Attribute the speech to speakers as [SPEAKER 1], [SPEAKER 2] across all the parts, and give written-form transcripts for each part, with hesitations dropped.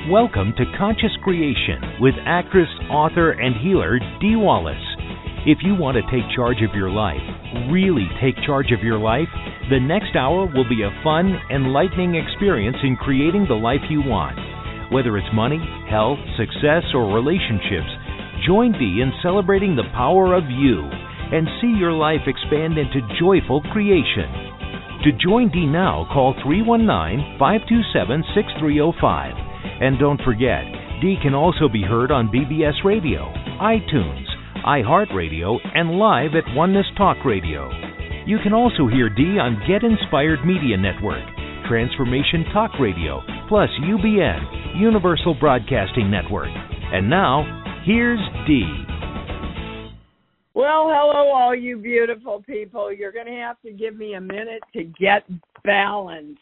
[SPEAKER 1] Welcome to Conscious Creation with actress, author, and healer Dee Wallace. If you want to take charge of your life, really take charge of your life, the next hour will be a fun, enlightening experience in creating the life you want. Whether it's money, health, success, or relationships, join Dee in celebrating the power of you and see your life expand into joyful creation. To join Dee now, call 319-527-6305. And don't forget, Dee can also be heard on BBS Radio, iTunes, iHeartRadio, and live at Oneness Talk Radio. You can also hear Dee on Get Inspired Media Network, Transformation Talk Radio, plus UBN, Universal Broadcasting Network. And now, here's Dee.
[SPEAKER 2] Well, hello, all you beautiful people. You're going to have to give me a minute to get balanced.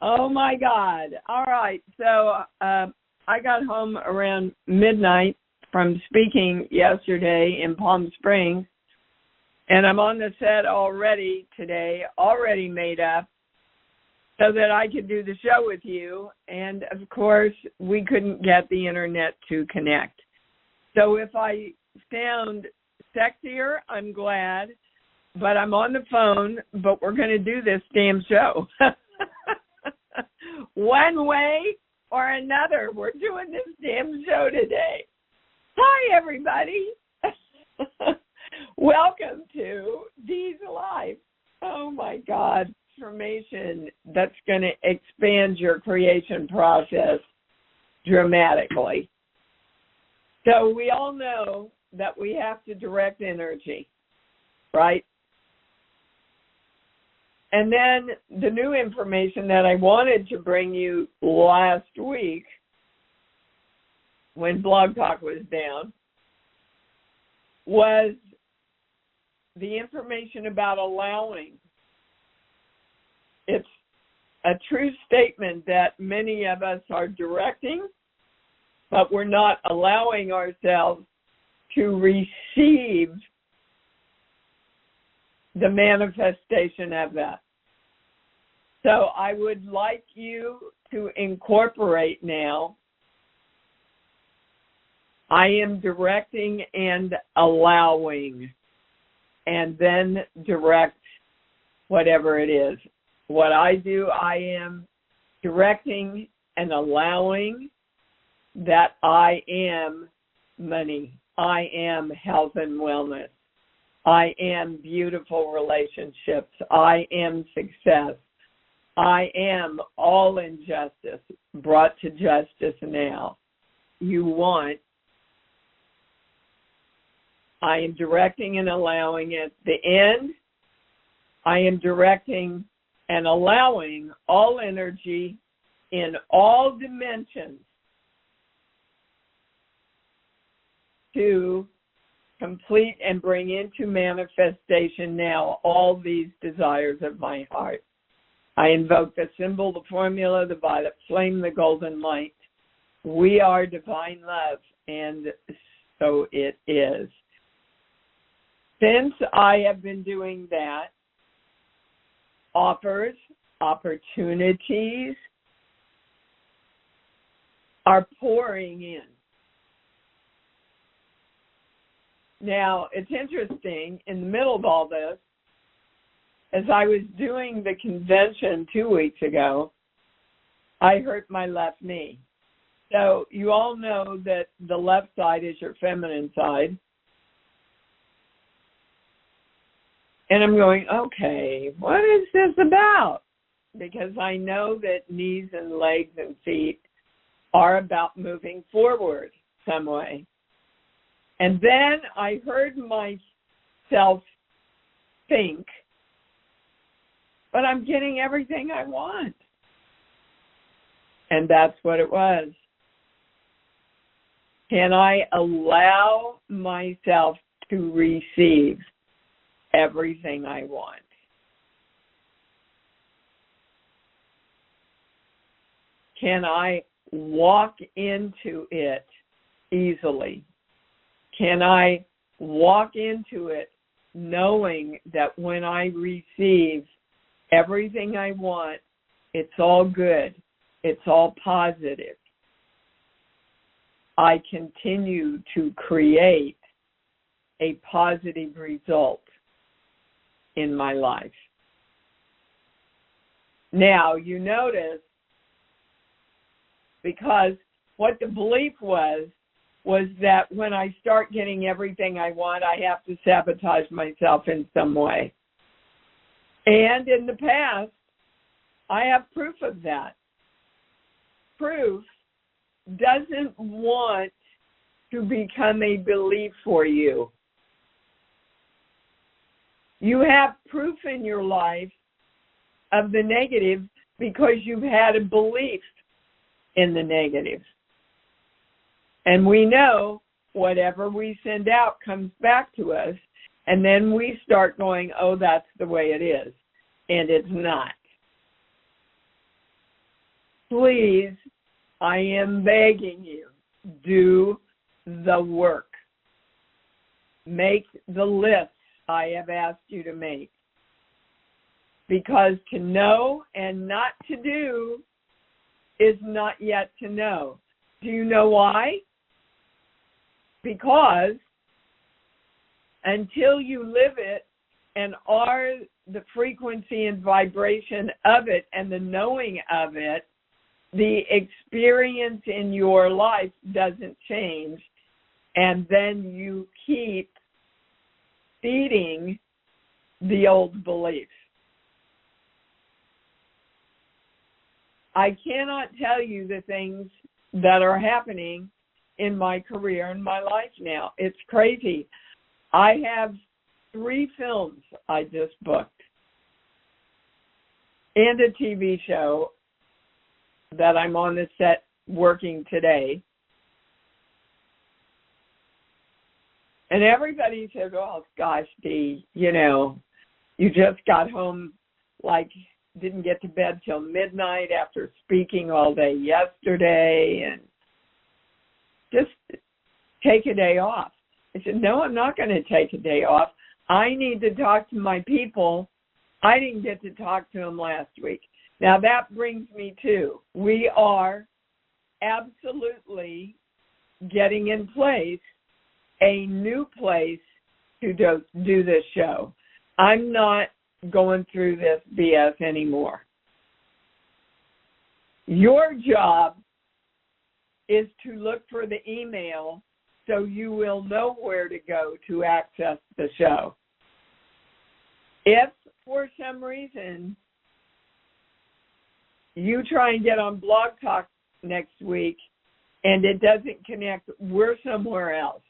[SPEAKER 2] Oh, my God. All right. So I got home around midnight from speaking yesterday in Palm Springs, and I'm on the set already today, already made up, so that I could do the show with you. And, of course, we couldn't get the Internet to connect. So if I sound sexier, I'm glad, but I'm on the phone, but we're going to do this damn show. One way or another, we're doing this damn show today. Hi, everybody. Welcome to Dee's Life. Oh, my God. Information that's going to expand your creation process dramatically. So we all know that we have to direct energy, right? And then the new information that I wanted to bring you last week when Blog Talk was down was the information about allowing. It's a true statement that many of us are directing, but we're not allowing ourselves to receive the manifestation of that. So I would like you to incorporate now, I am directing and allowing, and then direct whatever it is. What I do, I am directing and allowing that I am money. I am health and wellness. I am beautiful relationships. I am success. I am all injustice brought to justice now. You want. I am directing and allowing at the end. I am directing and allowing all energy in all dimensions to complete and bring into manifestation now all these desires of my heart. I invoke the symbol, the formula, the violet flame, the golden light. We are divine love, and so it is. Since I have been doing that, offers, opportunities are pouring in. Now, it's interesting, in the middle of all this, as I was doing the convention 2 weeks ago, I hurt my left knee. So you all know that the left side is your feminine side. And I'm going, okay, what is this about? Because I know that knees and legs and feet are about moving forward some way. And then I heard myself think, but I'm getting everything I want. And that's what it was. Can I allow myself to receive everything I want? Can I walk into it easily? Can I walk into it knowing that when I receive everything I want, it's all good, it's all positive, I continue to create a positive result in my life. Now, you notice, because what the belief was that when I start getting everything I want, I have to sabotage myself in some way. And in the past, I have proof of that. Proof doesn't want to become a belief for you. You have proof in your life of the negative because you've had a belief in the negative. And we know whatever we send out comes back to us, and then we start going, oh, that's the way it is. And it's not. Please, I am begging you, do the work. Make the list I have asked you to make. Because to know and not to do is not yet to know. Do you know why? Because until you live it and are the frequency and vibration of it and the knowing of it, the experience in your life doesn't change, and then you keep feeding the old beliefs. I cannot tell you the things that are happening in my career and my life now. It's crazy. I have 3 films I just booked and a TV show that I'm on the set working today. And everybody says, oh, gosh, Dee, you just got home, didn't get to bed till midnight after speaking all day yesterday, and just take a day off. I said, no, I'm not going to take a day off. I need to talk to my people. I didn't get to talk to them last week. Now, that brings me to, we are absolutely getting in place a new place to do this show. I'm not going through this BS anymore. Your job is to look for the email so you will know where to go to access the show. If for some reason you try and get on Blog Talk next week and it doesn't connect, we're somewhere else.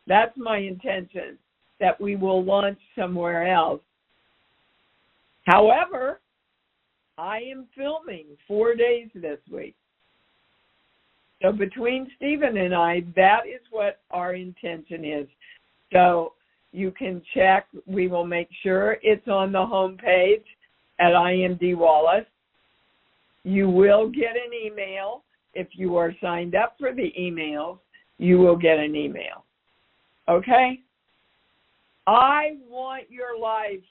[SPEAKER 2] That's my intention, that we will launch somewhere else. However, I am filming 4 days this week. So between Stephen and I, that is what our intention is. So you can check. We will make sure it's on the homepage at IMD Wallace. You will get an email. If you are signed up for the emails, you will get an email. Okay? I want your life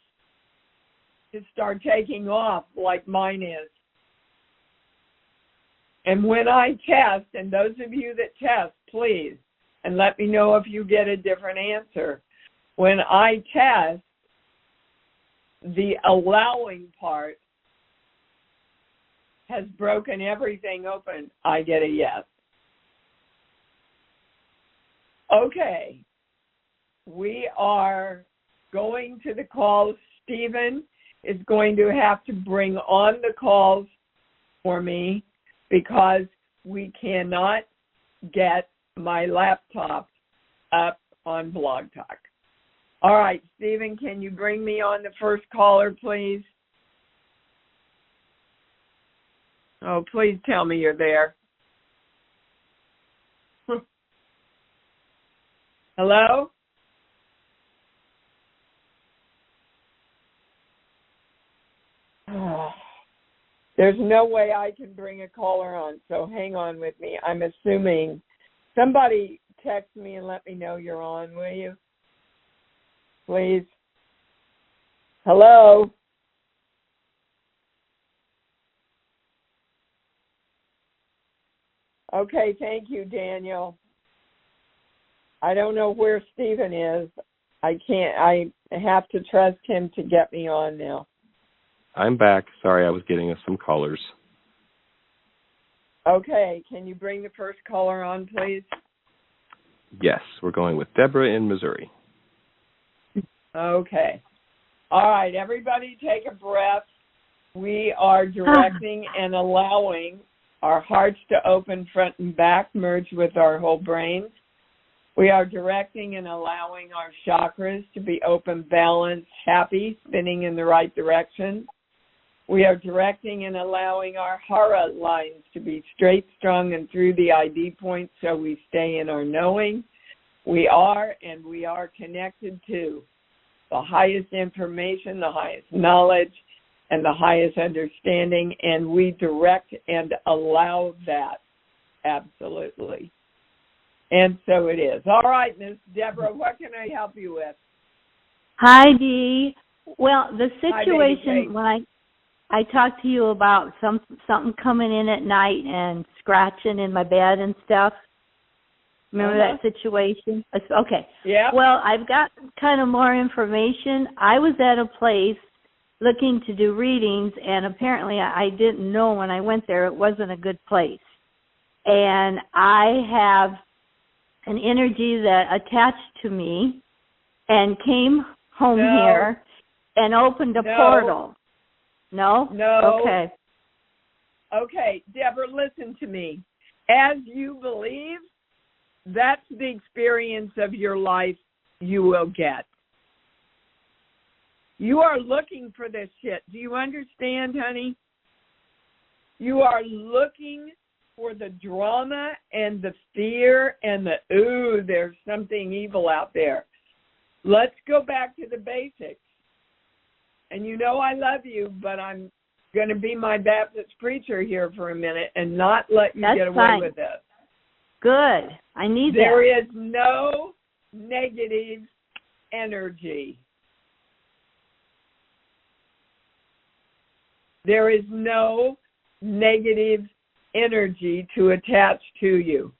[SPEAKER 2] to start taking off like mine is. And when I test, and those of you that test, please, and let me know if you get a different answer. When I test, the allowing part has broken everything open. I get a yes. Okay. We are going to the calls. Stephen is going to have to bring on the calls for me because we cannot get my laptop up on Blog Talk. All right, Stephen, can you bring me on the first caller, please? Oh, please tell me you're there. Hello? There's no way I can bring a caller on, so hang on with me. I'm assuming somebody text me and let me know you're on, will you? Please. Hello? Okay, thank you, Daniel. I don't know where Stephen is. I have to trust him to get me on now.
[SPEAKER 3] I'm back. Sorry, I was getting us some callers.
[SPEAKER 2] Okay, can you bring the first caller on, please?
[SPEAKER 3] Yes, we're going with Deborah in Missouri.
[SPEAKER 2] Okay. All right, everybody take a breath. We are directing and allowing our hearts to open front and back, merge with our whole brains. We are directing and allowing our chakras to be open, balanced, happy, spinning in the right direction. We are directing and allowing our hara lines to be straight, strong, and through the ID points so we stay in our knowing. We are connected to the highest information, the highest knowledge, and the highest understanding, and we direct and allow that, absolutely. And so it is. All right, Miss Deborah, what can I help you with?
[SPEAKER 4] Hi, Dee. Well, the situation
[SPEAKER 2] Hi,
[SPEAKER 4] when I talked to you about something coming in at night and scratching in my bed and stuff. Remember that situation? Okay.
[SPEAKER 2] Yeah.
[SPEAKER 4] Well, I've got kind of more information. I was at a place looking to do readings, and apparently I didn't know when I went there it wasn't a good place. And I have an energy that attached to me and came home here and opened a portal. No?
[SPEAKER 2] No.
[SPEAKER 4] Okay.
[SPEAKER 2] Okay, Deborah, listen to me. As you believe, that's the experience of your life you will get. You are looking for this shit. Do you understand, honey? You are looking for the drama and the fear and the, ooh, there's something evil out there. Let's go back to the basics. And you know I love you, but I'm going to be my Baptist preacher here for a minute and not let you get away with this.
[SPEAKER 4] Good. I need
[SPEAKER 2] There
[SPEAKER 4] that.
[SPEAKER 2] is no negative energy. There is no negative energy to attach to you.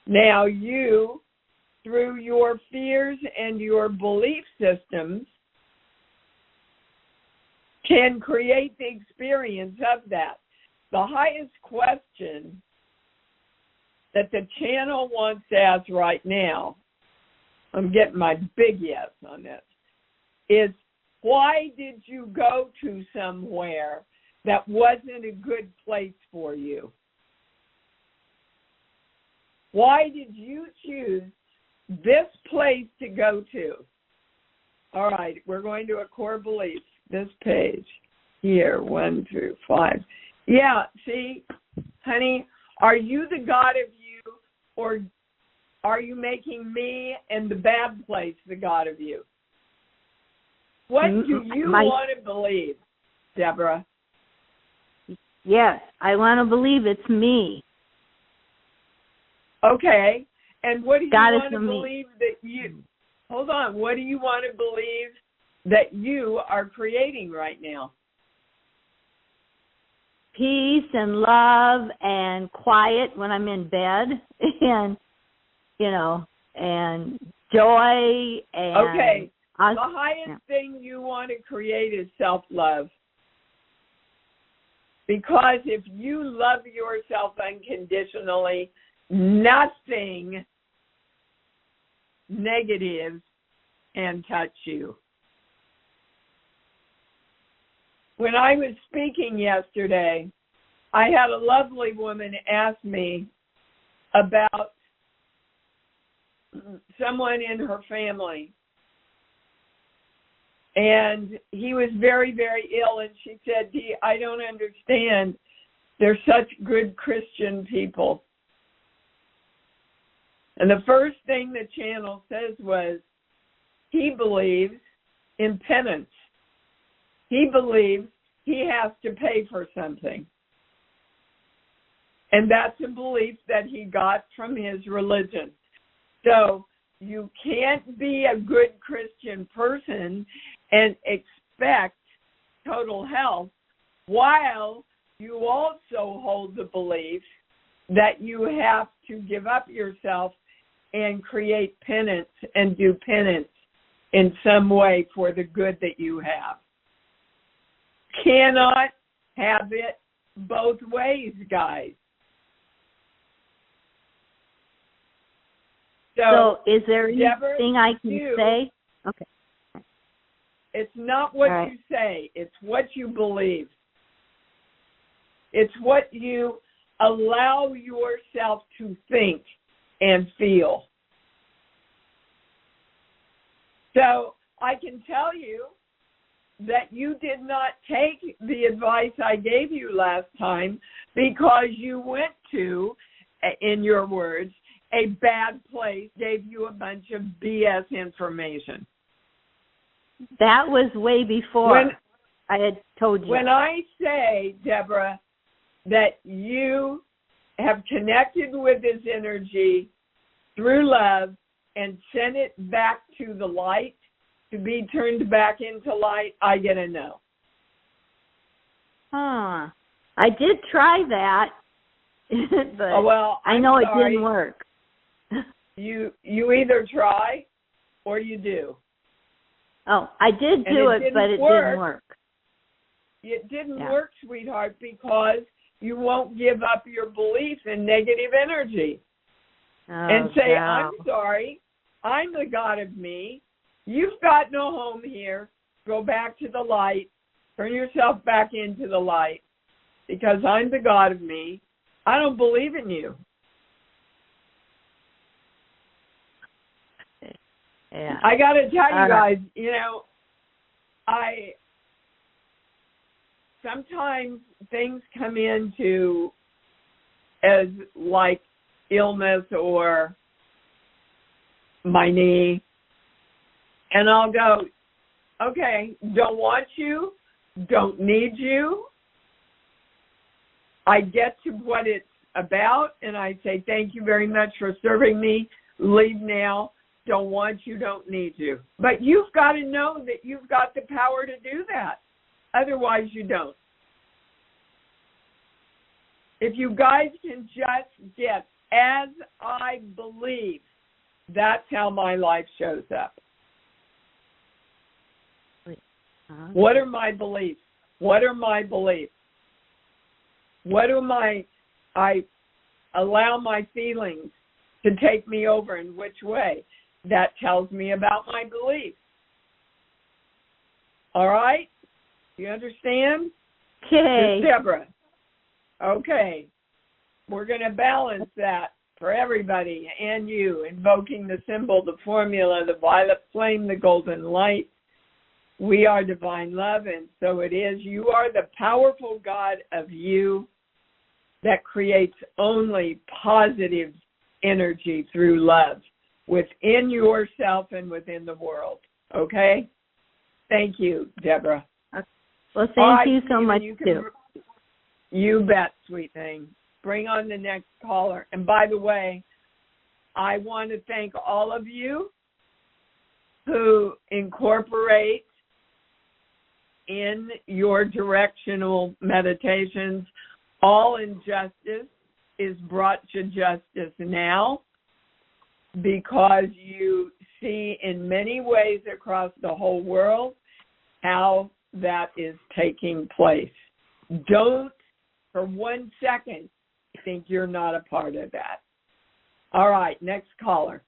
[SPEAKER 2] Now you, through your fears and your belief systems, can create the experience of that. The highest question that the channel wants to ask right now, I'm getting my big yes on this, is why did you go to somewhere that wasn't a good place for you? Why did you choose this place to go to? All right, we're going to a core belief. This page here, 1 through 5. Yeah, see, honey, are you the God of you, or are you making me and the bad place the God of you? What do you want to believe, Deborah?
[SPEAKER 4] Yes, I want to believe it's me.
[SPEAKER 2] Okay, and what do you
[SPEAKER 4] God
[SPEAKER 2] want to believe that you, hold on, what do you want to believe that you are creating right now?
[SPEAKER 4] Peace and love and quiet when I'm in bed and, you know, and joy and...
[SPEAKER 2] Okay, the highest thing you want to create is self-love. Because if you love yourself unconditionally, nothing negative can touch you. When I was speaking yesterday, I had a lovely woman ask me about someone in her family. And he was very, very ill. And she said, Dee, I don't understand. They're such good Christian people. And the first thing the channel says was, he believes in penance. He believes he has to pay for something. And that's a belief that he got from his religion. So you can't be a good Christian person and expect total health while you also hold the belief that you have to give up yourself and create penance and do penance in some way for the good that you have. Cannot have it both ways, guys.
[SPEAKER 4] So is there
[SPEAKER 2] Deborah,
[SPEAKER 4] anything I can say? Okay.
[SPEAKER 2] It's not what you say. It's what you believe. It's what you allow yourself to think and feel. So I can tell you that you did not take the advice I gave you last time because you went to, in your words, a bad place, gave you a bunch of BS information.
[SPEAKER 4] That was way before I had told you.
[SPEAKER 2] When I say, Deborah, that you have connected with this energy through love and sent it back to the light to be turned back into light, I get a no.
[SPEAKER 4] I did try that, but I know it didn't work.
[SPEAKER 2] You either try or you do.
[SPEAKER 4] Oh, I did do it, but it didn't work.
[SPEAKER 2] It didn't work, sweetheart, because you won't give up your belief in negative energy and say, I'm sorry, I'm the God of me. You've got no home here. Go back to the light. Turn yourself back into the light because I'm the God of me. I don't believe in you.
[SPEAKER 4] Yeah.
[SPEAKER 2] I got to tell you guys, sometimes things come into as like illness or my knee, and I'll go, okay, don't want you, don't need you. I get to what it's about, and I say, thank you very much for serving me. Leave now. Don't want you, don't need you. But you've got to know that you've got the power to do that. Otherwise, you don't. If you guys can just get, as I believe, that's how my life shows up. What are my beliefs? What are my beliefs? What do I allow my feelings to take me over in which way? That tells me about my beliefs. All right? You understand?
[SPEAKER 4] Okay.
[SPEAKER 2] Deborah. Okay. We're going to balance that for everybody and you, invoking the symbol, the formula, the violet flame, the golden light. We are divine love, and so it is. You are the powerful God of you that creates only positive energy through love within yourself and within the world. Okay? Thank you, Deborah.
[SPEAKER 4] Well, thank you so much, too.
[SPEAKER 2] You bet, sweet thing. Bring on the next caller. And by the way, I want to thank all of you who incorporate in your directional meditations. All injustice is brought to justice now because you see in many ways across the whole world how that is taking place. Don't for 1 second think you're not a part of that. All right, next caller.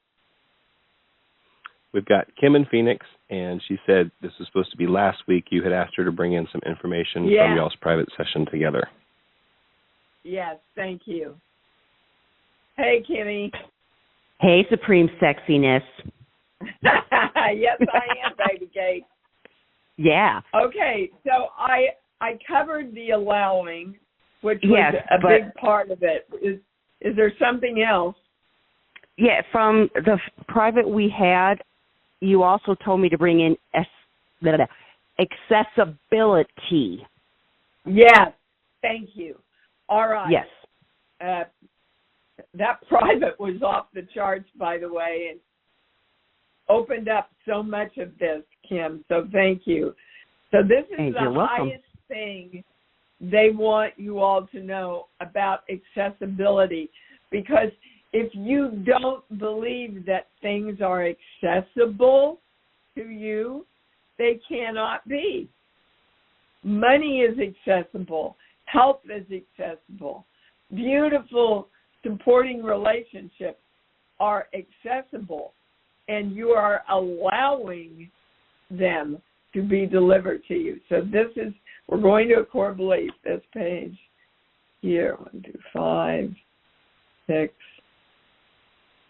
[SPEAKER 3] We've got Kim in Phoenix, and she said this was supposed to be last week. You had asked her to bring in some information from y'all's private session together.
[SPEAKER 2] Yes, thank you. Hey, Kimmy.
[SPEAKER 5] Hey, Supreme Sexiness.
[SPEAKER 2] Yes, I am, baby cake.
[SPEAKER 5] Yeah.
[SPEAKER 2] Okay, so I covered the allowing, which was a big part of it. Is there something else?
[SPEAKER 5] Yeah, from the private we had, you also told me to bring in accessibility.
[SPEAKER 2] Yes, thank you. All right.
[SPEAKER 5] Yes.
[SPEAKER 2] That private was off the charts, by the way, and opened up so much of this, Kim, so thank you. So this is the highest thing they want you all to know about accessibility, because if you don't believe that things are accessible to you, they cannot be. Money is accessible. Health is accessible. Beautiful, supporting relationships are accessible, and you are allowing them to be delivered to you. So we're going to a core belief, this page here, 1, 2, 5, 6.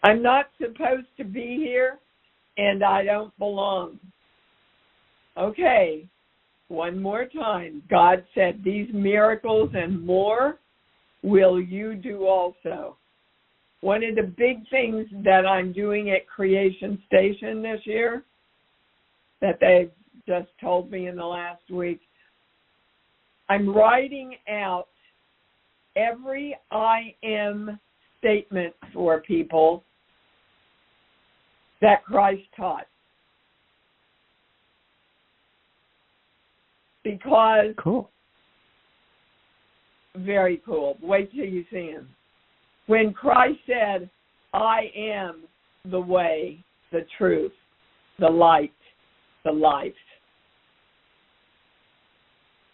[SPEAKER 2] I'm not supposed to be here, and I don't belong. Okay, one more time. God said, these miracles and more will you do also. One of the big things that I'm doing at Creation Station this year, that they've just told me in the last week, I'm writing out every I am statement for people that Christ taught. Because,
[SPEAKER 5] cool.
[SPEAKER 2] Very cool. Wait till you see him. When Christ said, I am the way, the truth, the light, the life,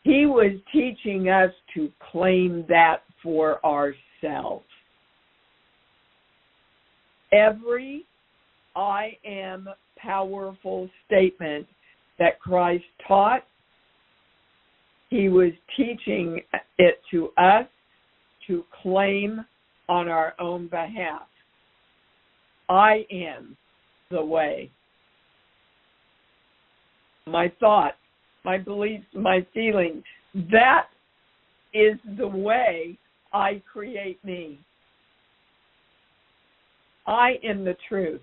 [SPEAKER 2] he was teaching us to claim that for ourselves. Every I am powerful statement that Christ taught, he was teaching it to us to claim on our own behalf. I am the way. My thoughts, my beliefs, my feelings, that is the way I create me. I am the truth.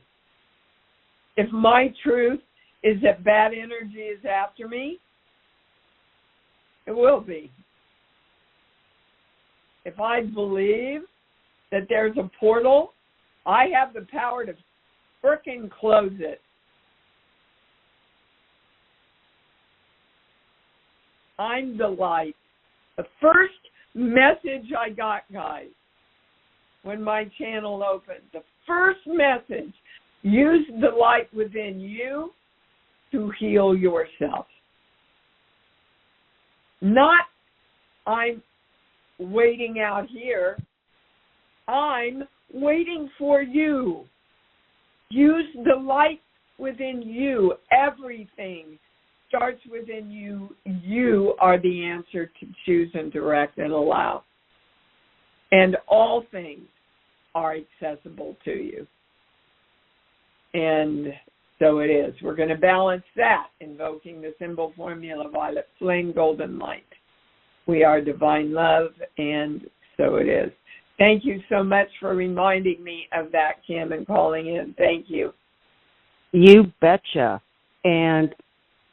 [SPEAKER 2] If my truth is that bad energy is after me, it will be. If I believe that there's a portal, I have the power to frickin' close it. I'm the light. The first message I got, guys, when my channel opened, the first message, use the light within you to heal yourself. Not, I'm waiting out here. I'm waiting for you. Use the light within you. Everything starts within you. You are the answer to choose and direct and allow. And all things are accessible to you. And so it is. We're going to balance that, invoking the symbol formula, violet flame, golden light. We are divine love, and so it is. Thank you so much for reminding me of that, Kim, and calling in. Thank you.
[SPEAKER 5] You betcha. And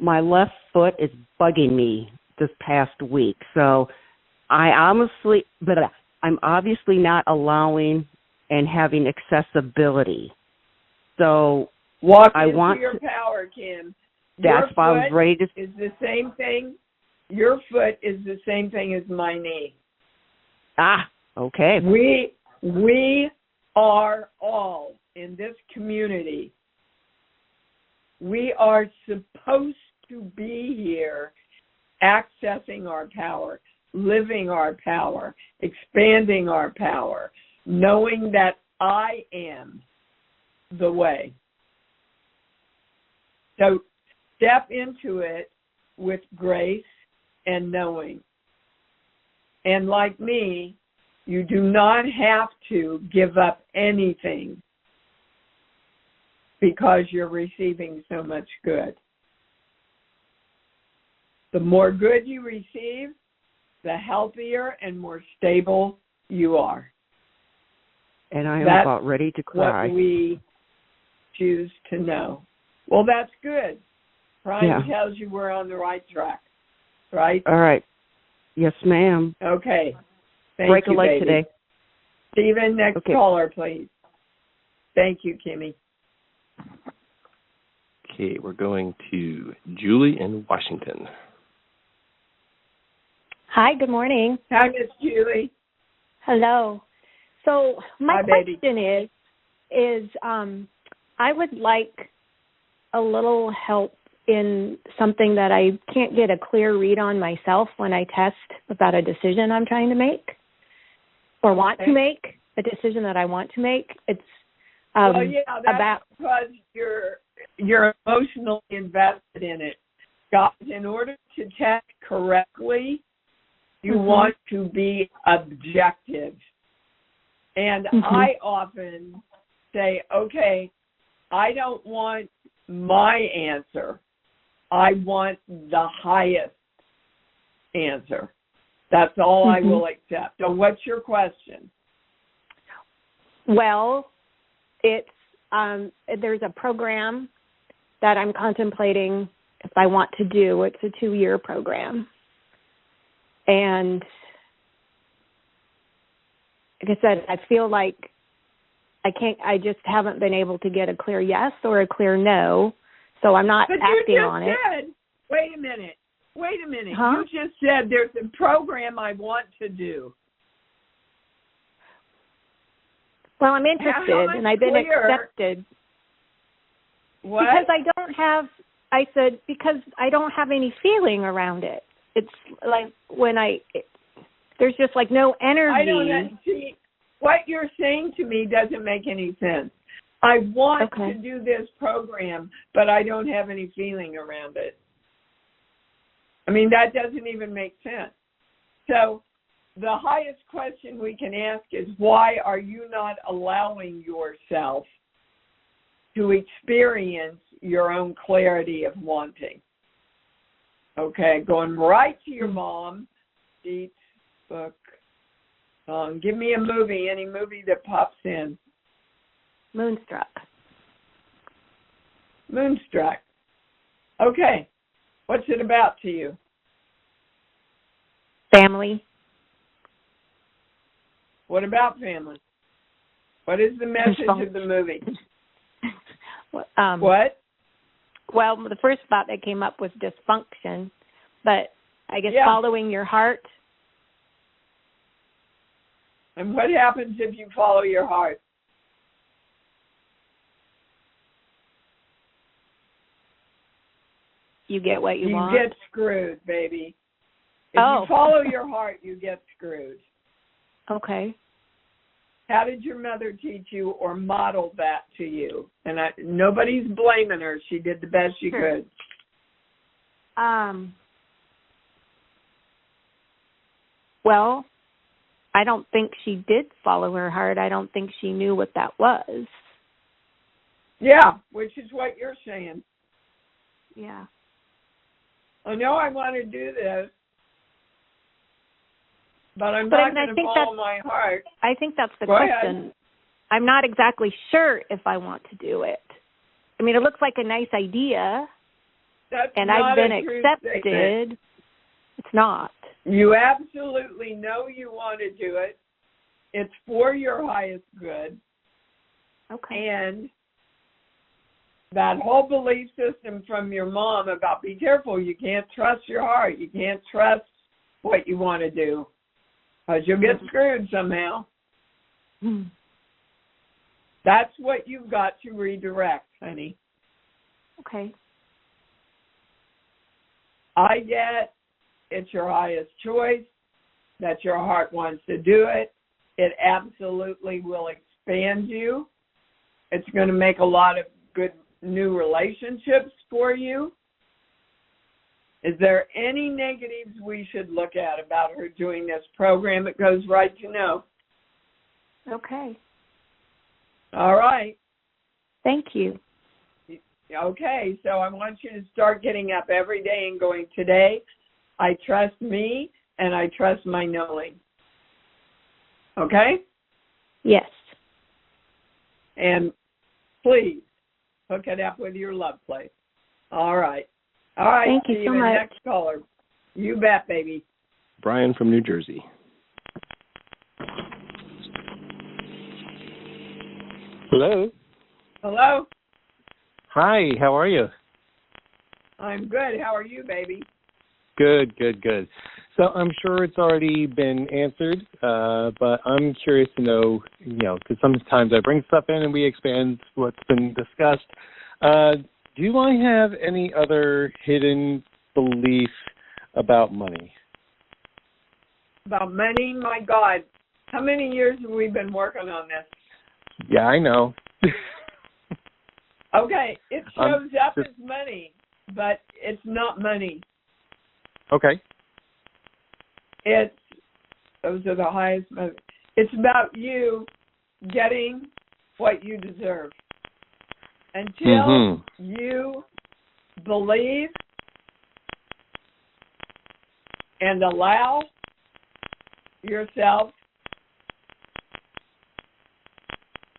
[SPEAKER 5] my left foot is bugging me this past week. So I'm obviously not allowing and having accessibility. So
[SPEAKER 2] walk into your power, Kim.
[SPEAKER 5] That's why I was ready to.
[SPEAKER 2] Is the same thing. Your foot is the same thing as my knee.
[SPEAKER 5] Okay.
[SPEAKER 2] We are all in this community. We are supposed to be here, accessing our power, living our power, expanding our power, knowing that I am the way. So step into it with grace and knowing. And like me, you do not have to give up anything because you're receiving so much good. The more good you receive, the healthier and more stable you are.
[SPEAKER 5] And I am about ready to cry.
[SPEAKER 2] What we choose to know. Well, that's good. Prime tells you we're on the right track, right?
[SPEAKER 5] All right. Yes, ma'am.
[SPEAKER 2] Okay.
[SPEAKER 5] Break a leg today.
[SPEAKER 2] Stephen, next caller, please. Thank you, Kimmy.
[SPEAKER 3] Okay, we're going to Julie in Washington.
[SPEAKER 6] Hi, good morning.
[SPEAKER 2] Hi, Miss Julie.
[SPEAKER 6] Hello. So my
[SPEAKER 2] Hi, baby.
[SPEAKER 6] question is I would like a little help in something that I can't get a clear read on myself when I test about a decision I'm trying to make or want to make, a decision that I want to make. It's
[SPEAKER 2] that's because you're emotionally invested in it. Guys, in order to test correctly, you want to be objective. And I often say, okay, I don't want my answer. I want the highest answer. That's all I will accept. So what's your question?
[SPEAKER 6] Well, it's there's a program that I'm contemplating if I want to do. It's a 2-year program. And like I said, I feel like I just haven't been able to get a clear yes or a clear no, so I'm not acting on it.
[SPEAKER 2] Wait a minute. Huh? You just said there's a program I want to do.
[SPEAKER 6] Well, I'm interested, and I've been accepted.
[SPEAKER 2] What?
[SPEAKER 6] Because I don't have any feeling around it. It's like there's just like no energy.
[SPEAKER 2] I don't see what you're saying to me doesn't make any sense. I want to do this program, but I don't have any feeling around it. I mean, that doesn't even make sense. So the highest question we can ask is, why are you not allowing yourself to experience your own clarity of wanting? Okay, going right to your mom, eat, book, song. Give me a movie, any movie that pops in.
[SPEAKER 6] Moonstruck.
[SPEAKER 2] Okay. What's it about to you?
[SPEAKER 6] Family.
[SPEAKER 2] What about family? What is the message of the movie? What?
[SPEAKER 6] Well, the first thought that came up was dysfunction, but I guess following your heart.
[SPEAKER 2] And what happens if you follow your heart?
[SPEAKER 6] You get what you want.
[SPEAKER 2] You get screwed, baby. If you follow your heart, you get screwed.
[SPEAKER 6] Okay.
[SPEAKER 2] How did your mother teach you or model that to you? And nobody's blaming her. She did the best she could.
[SPEAKER 6] Well, I don't think she did follow her heart. I don't think she knew what that was.
[SPEAKER 2] Yeah, which is what you're saying.
[SPEAKER 6] Yeah.
[SPEAKER 2] I know I want to do this, but I'm not going to follow my heart.
[SPEAKER 6] I think that's the
[SPEAKER 2] Go
[SPEAKER 6] question.
[SPEAKER 2] ahead.
[SPEAKER 6] I'm not exactly sure if I want to do it. I mean, it looks like a nice idea, and I've been accepted.
[SPEAKER 2] Statement.
[SPEAKER 6] It's not.
[SPEAKER 2] You absolutely know you want to do it. It's for your highest good.
[SPEAKER 6] Okay.
[SPEAKER 2] And that whole belief system from your mom about be careful, you can't trust your heart. You can't trust what you want to do because you'll get screwed somehow. That's what you've got to redirect, honey.
[SPEAKER 6] Okay.
[SPEAKER 2] I get it's your highest choice, that your heart wants to do it. It absolutely will expand you. It's going to make a lot of good new relationships for you. Is there any negatives we should look at about her doing this program? It goes right to no.
[SPEAKER 6] Okay.
[SPEAKER 2] All right.
[SPEAKER 6] Thank you.
[SPEAKER 2] Okay, so I want you to start getting up every day and going, today, I trust me and I trust my knowing. Okay?
[SPEAKER 6] Yes.
[SPEAKER 2] And please hook it up with your love place. All right. All right.
[SPEAKER 6] Thank you so much.
[SPEAKER 2] Next caller. You bet, baby.
[SPEAKER 3] Brian from New Jersey.
[SPEAKER 7] Hello.
[SPEAKER 2] Hello.
[SPEAKER 7] Hi, how are you?
[SPEAKER 2] I'm good. How are you, baby?
[SPEAKER 7] Good. So I'm sure it's already been answered, but I'm curious to know, because sometimes I bring stuff in and we expand what's been discussed. Do I have any other hidden belief about money?
[SPEAKER 2] About money? My God. How many years have we been working on this?
[SPEAKER 7] Yeah, I know.
[SPEAKER 2] Okay, it shows up as money, but it's not money.
[SPEAKER 7] Okay.
[SPEAKER 2] Those are the highest. It's about you getting what you deserve. Until you believe and allow yourself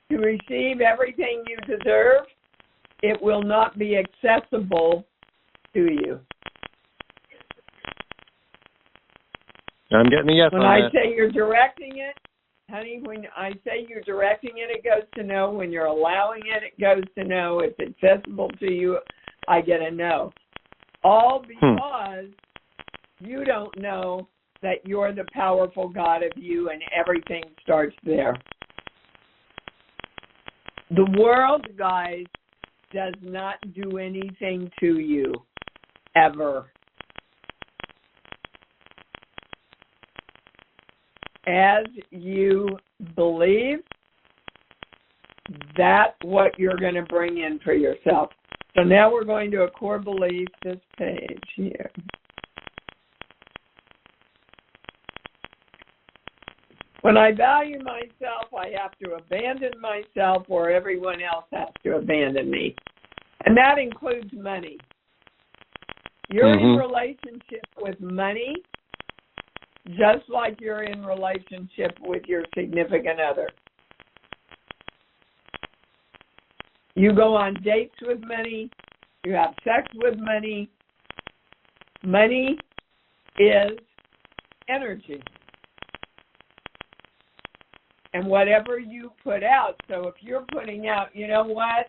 [SPEAKER 2] to receive everything you deserve, it will not be accessible to you.
[SPEAKER 7] I'm getting a yes
[SPEAKER 2] when
[SPEAKER 7] on
[SPEAKER 2] I
[SPEAKER 7] that.
[SPEAKER 2] say you're directing it, honey, when I say you're directing it, it goes to no. When you're allowing it, it goes to no. If it's accessible to you, I get a no. All because you don't know that you're the powerful God of you, and everything starts there. The world, guys, does not do anything to you, ever. As you believe, that's what you're going to bring in for yourself. So now we're going to a core belief, this page here. When I value myself, I have to abandon myself, or everyone else has to abandon me. And that includes money. You're in relationship with money just like you're in relationship with your significant other. You go on dates with money. You have sex with money. Money is energy. And whatever you put out, so if you're putting out, you know what?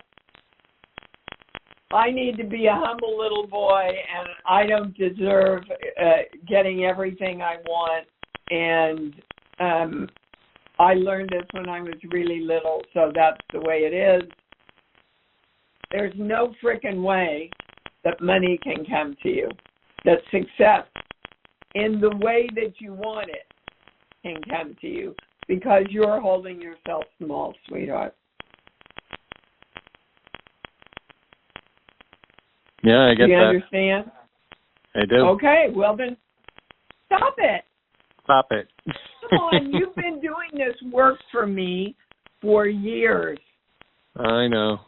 [SPEAKER 2] I need to be a humble little boy, and I don't deserve getting everything I want. And I learned this when I was really little, so that's the way it is. There's no frickin' way that money can come to you, that success in the way that you want it can come to you, because you're holding yourself small, sweetheart.
[SPEAKER 7] Yeah, I get that.
[SPEAKER 2] Do you understand?
[SPEAKER 7] I do.
[SPEAKER 2] Okay, well then, stop it.
[SPEAKER 7] Stop it.
[SPEAKER 2] Come on, you've been doing this work for me for years.
[SPEAKER 7] I know.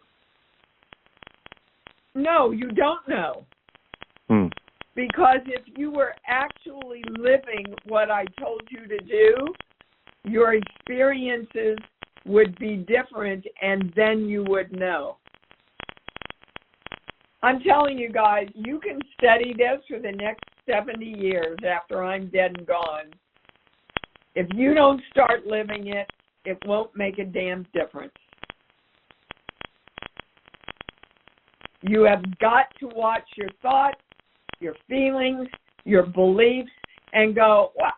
[SPEAKER 2] No, you don't know. Because if you were actually living what I told you to do, your experiences would be different, and then you would know. I'm telling you guys, you can study this for the next 70 years after I'm dead and gone. If you don't start living it, it won't make a damn difference. You have got to watch your thoughts, your feelings, your beliefs, and go, wow,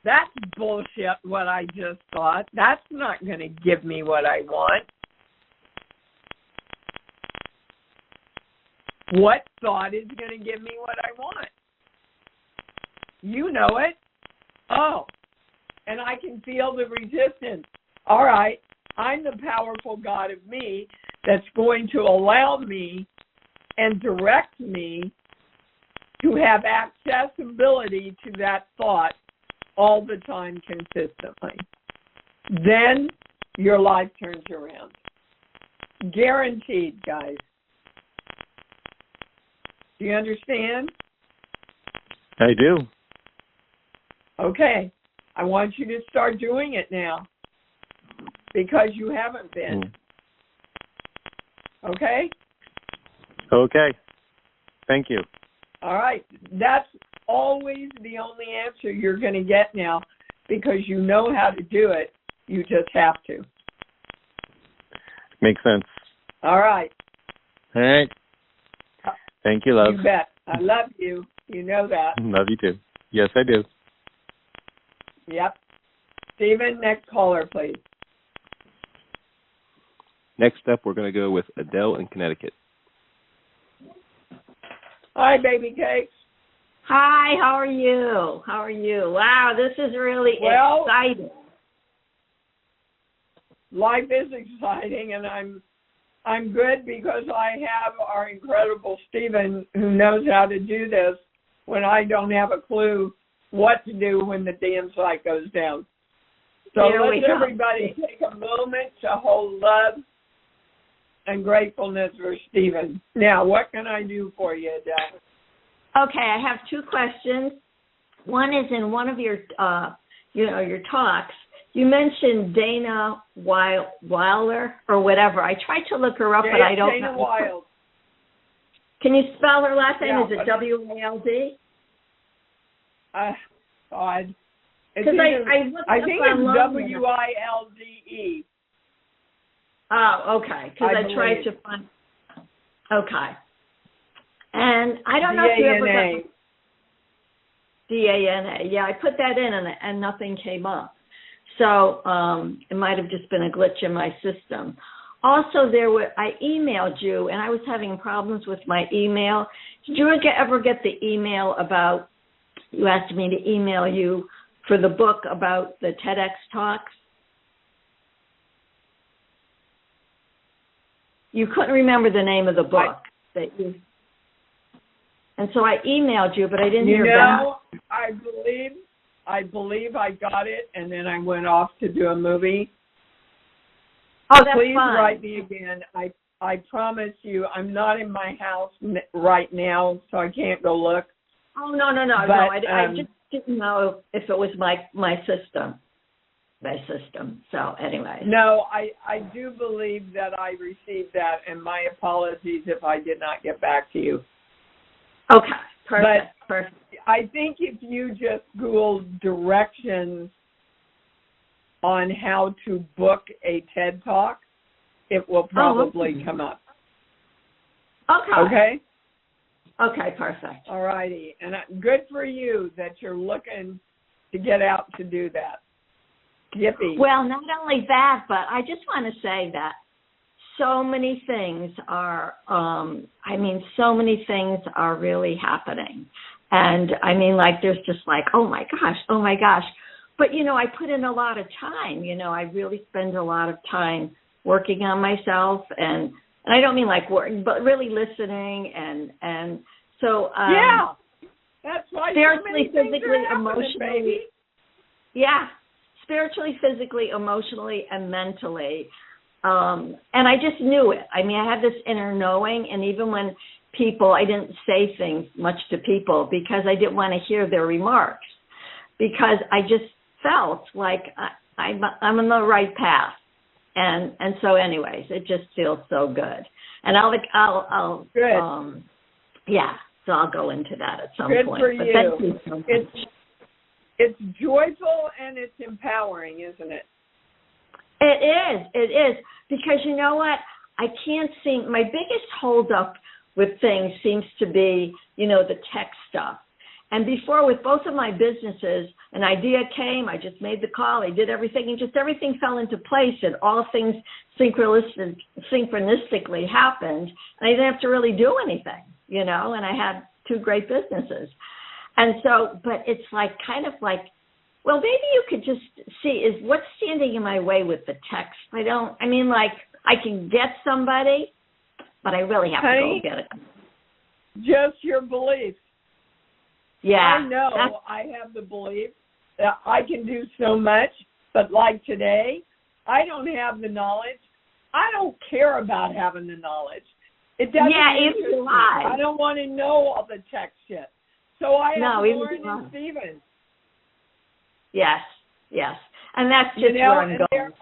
[SPEAKER 2] that's bullshit what I just thought. That's not going to give me what I want. What thought is going to give me what I want? You know it. Oh, and I can feel the resistance. All right, I'm the powerful God of me that's going to allow me and direct me to have accessibility to that thought all the time consistently. Then your life turns around. Guaranteed, guys. Do you understand?
[SPEAKER 7] I do.
[SPEAKER 2] Okay. I want you to start doing it now, because you haven't been. Okay?
[SPEAKER 7] Okay. Thank you.
[SPEAKER 2] All right. That's always the only answer you're going to get now, because you know how to do it. You just have to.
[SPEAKER 7] Makes sense.
[SPEAKER 2] All right.
[SPEAKER 7] All right. Thank you, love.
[SPEAKER 2] You bet. I love you. You know that.
[SPEAKER 7] Love you too. Yes, I do.
[SPEAKER 2] Yep. Stephen, next caller, please.
[SPEAKER 3] Next up, we're going to go with Adele in Connecticut.
[SPEAKER 2] Hi, baby cakes.
[SPEAKER 8] Hi, how are you? How are you? Wow, this is really exciting.
[SPEAKER 2] Life is exciting, and I'm good because I have our incredible Stephen who knows how to do this when I don't have a clue what to do when the damn site goes down. So let's everybody take a moment to hold love and gratefulness for Stephen. Now, what can I do for you, Adele?
[SPEAKER 8] Okay, I have two questions. One is in one of your, your talks. You mentioned Dana Wilder or whatever. I tried to look her up, but I don't know.
[SPEAKER 2] Dana Wild.
[SPEAKER 8] Can you spell her last name?
[SPEAKER 2] Yeah,
[SPEAKER 8] Is it W-A-L-D?
[SPEAKER 2] God.
[SPEAKER 8] Because
[SPEAKER 2] I think it's W-I-L-D-E.
[SPEAKER 8] Oh, okay. Because I tried to find. Okay. And I don't know if you ever got D-A-N-A. Yeah, I put that in and nothing came up. So it might have just been a glitch in my system. Also, I emailed you, and I was having problems with my email. Did you ever get the email about, you asked me to email you for the book about the TEDx talks? You couldn't remember the name of the book and so I emailed you, but I didn't hear back.
[SPEAKER 2] I believe I got it, and then I went off to do a movie.
[SPEAKER 8] Oh, that's
[SPEAKER 2] Please
[SPEAKER 8] fine.
[SPEAKER 2] write me again. I promise you, I'm not in my house right now, so I can't go look.
[SPEAKER 8] Oh, no.
[SPEAKER 2] But,
[SPEAKER 8] I just didn't know if it was my system. So anyway.
[SPEAKER 2] No, I do believe that I received that, and my apologies if I did not get back to you.
[SPEAKER 8] Okay, perfect.
[SPEAKER 2] I think if you just Google directions on how to book a TED Talk, it will probably come up.
[SPEAKER 8] Okay? Okay, perfect.
[SPEAKER 2] All righty. And good for you that you're looking to get out to do that. Yippee.
[SPEAKER 8] Well, not only that, but I just want to say that so many things are, really happening. And I mean, like, there's just like, oh my gosh. But, I put in a lot of time, I really spend a lot of time working on myself. And I don't mean like working, but really listening. And so,
[SPEAKER 2] yeah, that's why
[SPEAKER 8] spiritually,
[SPEAKER 2] so many
[SPEAKER 8] physically,
[SPEAKER 2] emotionally, baby.
[SPEAKER 8] Yeah. Spiritually, physically, emotionally, and mentally. And I just knew it. I mean, I had this inner knowing, and even when I didn't say things much to people because I didn't want to hear their remarks, because I just felt like I'm on the right path. And so anyways, it just feels so good. And I'll
[SPEAKER 2] good.
[SPEAKER 8] So I'll go into that at some
[SPEAKER 2] good
[SPEAKER 8] point.
[SPEAKER 2] For
[SPEAKER 8] but
[SPEAKER 2] you.
[SPEAKER 8] Thank you so much.
[SPEAKER 2] It's joyful and it's empowering, isn't it?
[SPEAKER 8] It is. Because you know what? My biggest holdup with things seems to be, the tech stuff. And before, with both of my businesses, an idea came, I just made the call, I did everything, and just everything fell into place, and all things synchronistically happened, and I didn't have to really do anything, and I had two great businesses. And so, but it's like, kind of like, well, maybe you could just see is what's standing in my way with the text. I can get somebody, but I really have to go get it.
[SPEAKER 2] Just your beliefs.
[SPEAKER 8] Yeah.
[SPEAKER 2] I know I have the belief that I can do so much, but like today, I don't have the knowledge. I don't care about having the knowledge. It doesn't interest me. I don't want to know all the tech shit. So I have Lauren and Stephen.
[SPEAKER 8] Yes. And that's just where I'm going.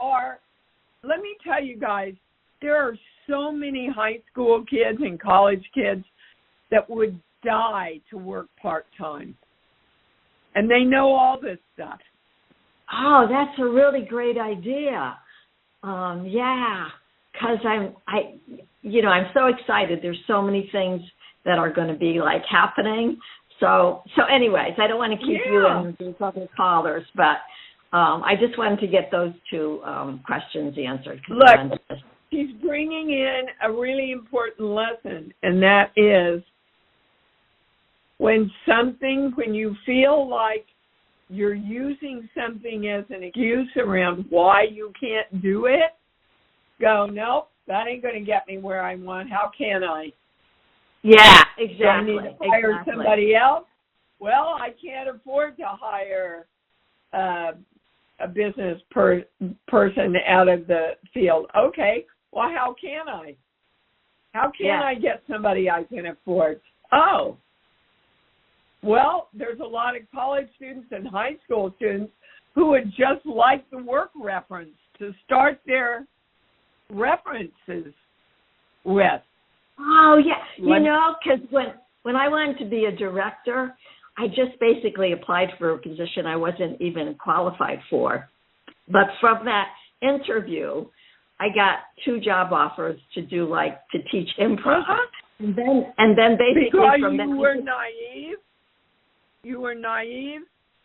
[SPEAKER 2] Let me tell you guys, there are so many high school kids and college kids that would die to work part-time. And they know all this stuff.
[SPEAKER 8] Oh, that's a really great idea. Because I'm so excited. There's so many things that are going to be like happening. So anyways, I don't want to keep you in these other callers, but I just wanted to get those two questions answered.
[SPEAKER 2] Look, she's bringing in a really important lesson, and that is when you feel like you're using something as an excuse around why you can't do it, go, nope, that ain't going to get me where I want. How can I?
[SPEAKER 8] Yeah, exactly.
[SPEAKER 2] Do I need to hire somebody else? Well, I can't afford to hire a business person out of the field. Okay, well, how can I? How can I get somebody I can afford? Oh, well, there's a lot of college students and high school students who would just like the work reference to start their references with.
[SPEAKER 8] Oh, yeah. Because when I wanted to be a director, I just basically applied for a position I wasn't even qualified for. But from that interview, I got 2 job offers to teach improv. And then basically
[SPEAKER 2] because
[SPEAKER 8] from
[SPEAKER 2] you were naive. You were naive,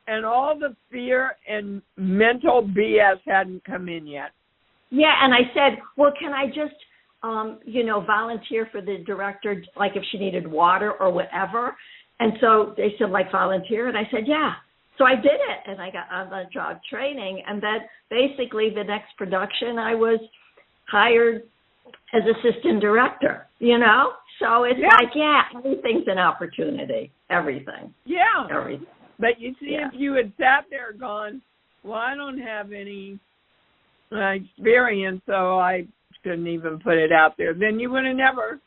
[SPEAKER 2] and all the fear and mental BS hadn't come in yet.
[SPEAKER 8] Yeah, and I said, well, can I just, volunteer for the director, like if she needed water or whatever? And so they said, volunteer? And I said, yeah. So I did it, and I got on-the-job training. And then basically the next production, I was hired as assistant director, So it's everything's an opportunity. Everything.
[SPEAKER 2] Yeah.
[SPEAKER 8] Everything.
[SPEAKER 2] But you see, if you had sat there and gone, well, I don't have any experience, so I shouldn't even put it out there, then you would have never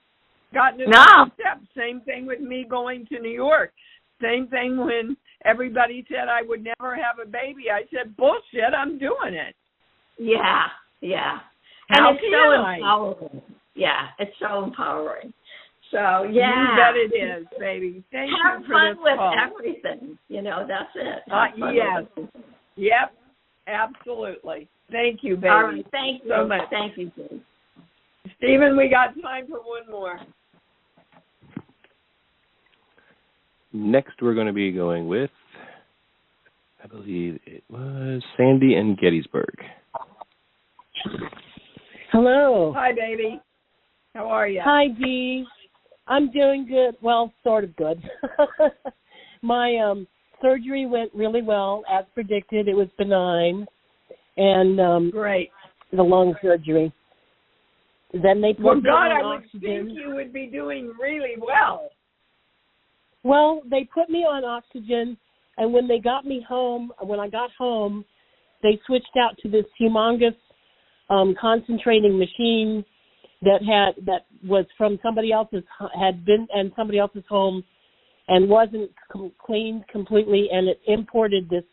[SPEAKER 2] gotten to the next step. Same thing with me going to New York. Same thing when everybody said I would never have a baby. I said, bullshit, I'm doing it.
[SPEAKER 8] Yeah, yeah.
[SPEAKER 2] How
[SPEAKER 8] and it's so empowering. Yeah, it's so empowering. So,
[SPEAKER 2] You bet it is, baby. Thank
[SPEAKER 8] Have
[SPEAKER 2] you for
[SPEAKER 8] fun
[SPEAKER 2] this
[SPEAKER 8] with
[SPEAKER 2] call.
[SPEAKER 8] everything. That's it.
[SPEAKER 2] Yes. Yep, absolutely. Thank you, baby.
[SPEAKER 8] All right, thank you
[SPEAKER 2] so much.
[SPEAKER 8] Thank you, Dave.
[SPEAKER 2] Stephen, we got time for one more.
[SPEAKER 3] Next, we're going to be going with, I believe it was Sandy in Gettysburg.
[SPEAKER 9] Hello.
[SPEAKER 2] Hi, baby. How are you?
[SPEAKER 9] Hi, Dee. I'm doing good. Well, sort of good. My surgery went really well, as predicted. It was benign, and
[SPEAKER 2] great.
[SPEAKER 9] The lung surgery. Then they put me on
[SPEAKER 2] I would
[SPEAKER 9] oxygen.
[SPEAKER 2] think you would be doing really well.
[SPEAKER 9] Well, they put me on oxygen, and when I got home, they switched out to this humongous concentrating machine that was from somebody else's home and wasn't cleaned completely, and it imported this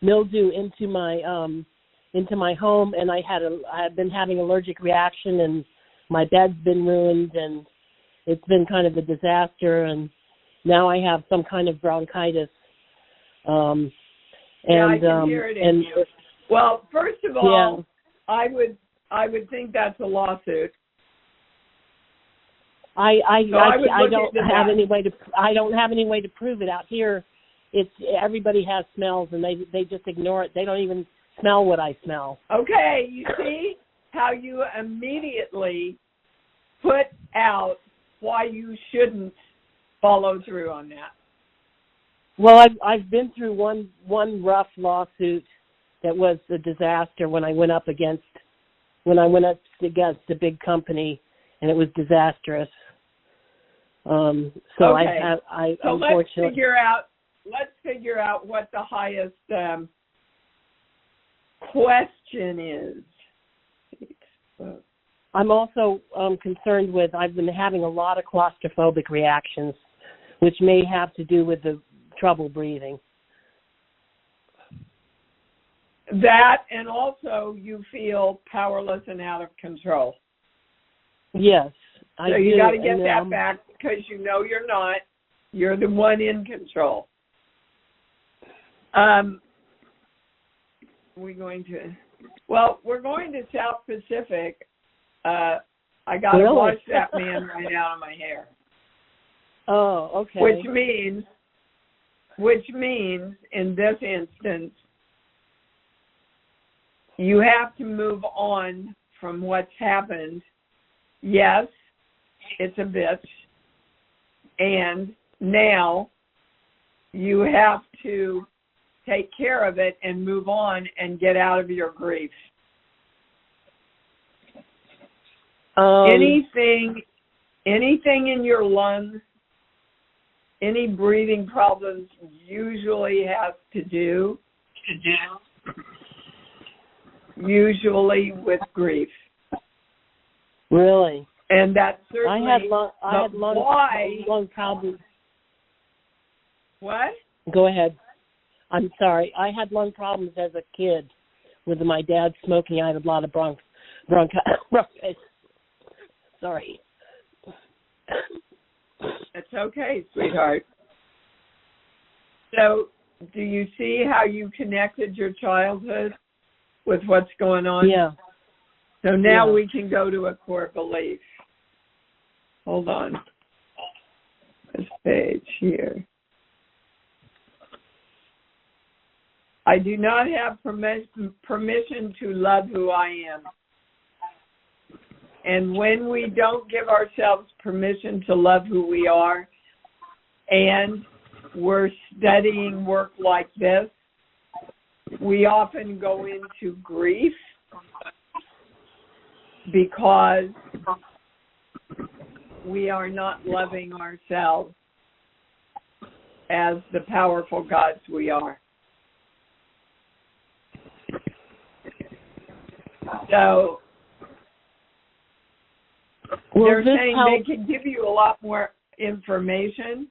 [SPEAKER 9] mildew into my home, and I had been having allergic reaction, and my bed's been ruined, and it's been kind of a disaster, and now I have some kind of bronchitis.
[SPEAKER 2] I can hear it in you. Well, first of all, I would think that's a lawsuit. I don't have any way to prove it out here. It's everybody has smells, and they just ignore it. They don't even smell what I smell. Okay, you see how you immediately put out why you shouldn't follow through on that. Well, I've been through one rough lawsuit that was a disaster when I went up against a big company, and it was disastrous. So unfortunately, let's figure out what the highest question is. I'm also concerned with, I've been having a lot of claustrophobic reactions, which may have to do with the trouble breathing. That, and also you feel powerless and out of control. Yes. So you got to get that back, because you know you're not. You're the one in control. We're going to South Pacific. I got to wash that man right out of my hair. Oh, okay. Which means which means in this instance, you have to move on from what's happened. Yes, it's a bitch. And now you have to take care of it and move on and get out of your grief. Anything in your lungs, any breathing problems usually has to do usually with grief.
[SPEAKER 9] Really?
[SPEAKER 2] And that's certainly
[SPEAKER 9] I had lung problems.
[SPEAKER 2] What?
[SPEAKER 9] Go ahead. I'm sorry. I had lung problems as a kid with my dad smoking. I had a lot of bronchitis. Sorry.
[SPEAKER 2] It's okay, sweetheart. So, do you see how you connected your childhood with what's going on?
[SPEAKER 9] Yeah.
[SPEAKER 2] So now we can go to a core belief. Hold on. This page here. I do not have permission to love who I am. And when we don't give ourselves permission to love who we are, and we're studying work like this, we often go into grief because we are not loving ourselves as the powerful gods we are. So they're saying they can give you a lot more information,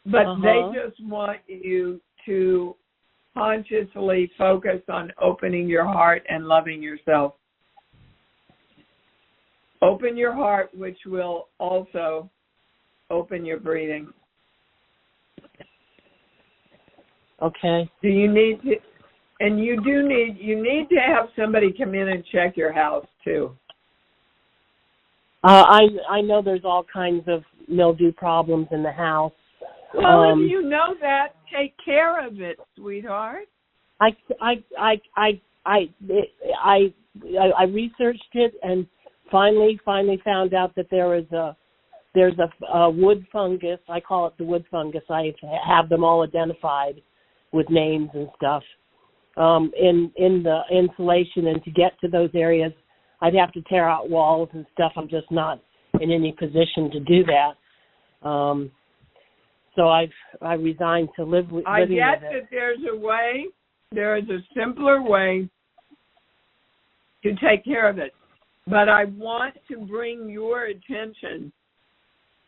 [SPEAKER 2] but they just want you to consciously focus on opening your heart and loving yourself. Open your heart, which will also open your breathing.
[SPEAKER 9] Okay.
[SPEAKER 2] Do you need to? And you need to have somebody come in and check your house too.
[SPEAKER 9] I know there's all kinds of mildew problems in the house.
[SPEAKER 2] Well, if you know that, take care of it, sweetheart.
[SPEAKER 9] I researched it and finally found out that there's a wood fungus. I call it the wood fungus. I have them all identified with names and stuff. In the insulation, and to get to those areas, I'd have to tear out walls and stuff. I'm just not in any position to do that. So I resigned to living with it.
[SPEAKER 2] I get that there's a way. There is a simpler way to take care of it. But I want to bring your attention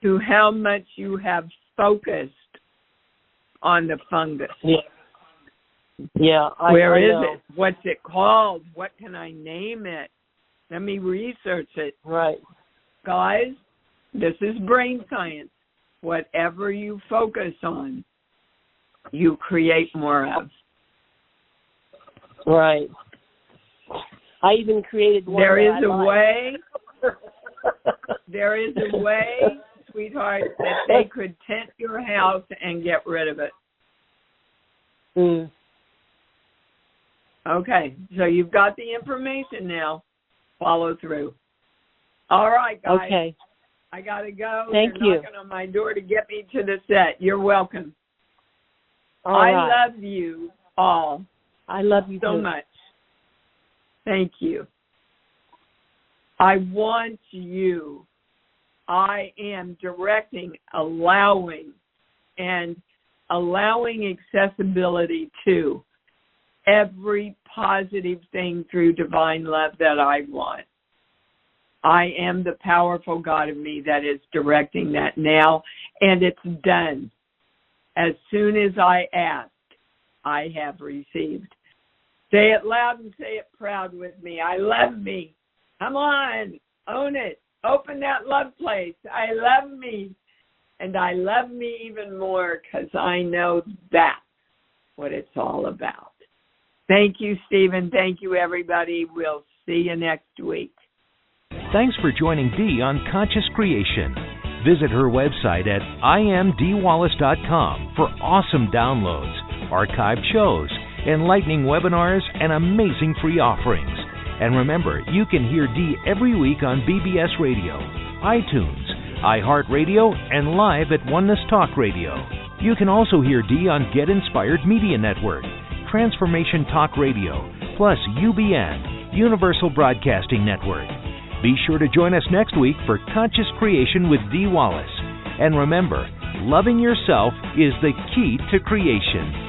[SPEAKER 2] to how much you have focused on the fungus.
[SPEAKER 9] Yeah. Yeah.
[SPEAKER 2] Where is it? What's it called? What can I name it? Let me research it.
[SPEAKER 9] Right.
[SPEAKER 2] Guys, this is brain science. Whatever you focus on, you create more of.
[SPEAKER 9] Right. I even created one.
[SPEAKER 2] There is a way. There is a way, sweetheart, that they could tent your house and get rid of it.
[SPEAKER 9] Mm.
[SPEAKER 2] Okay, so you've got the information now. Follow through. All right, guys.
[SPEAKER 9] Okay.
[SPEAKER 2] I got to go.
[SPEAKER 9] Thank
[SPEAKER 2] They're
[SPEAKER 9] you.
[SPEAKER 2] knocking on my door to get me to the set. You're welcome.
[SPEAKER 9] I
[SPEAKER 2] love you all.
[SPEAKER 9] I love you
[SPEAKER 2] so
[SPEAKER 9] too.
[SPEAKER 2] much. Thank you. I want you. I am directing, allowing accessibility to every positive thing through divine love that I want. I am the powerful God of me that is directing that now, and it's done. As soon as I asked, I have received. Say it loud and say it proud with me. I love me. Come on, own it. Open that love place. I love me. And I love me even more because I know that's what it's all about. Thank you, Stephen. Thank you, everybody. We'll see you next week.
[SPEAKER 1] Thanks for joining Dee on Conscious Creation. Visit her website at imdwallace.com for awesome downloads, archived shows, enlightening webinars, and amazing free offerings. And remember, you can hear Dee every week on BBS Radio, iTunes, iHeartRadio, and live at Oneness Talk Radio. You can also hear Dee on Get Inspired Media Network, Transformation Talk Radio, plus UBN, Universal Broadcasting Network. Be sure to join us next week for Conscious Creation with Dee Wallace. And remember, loving yourself is the key to creation.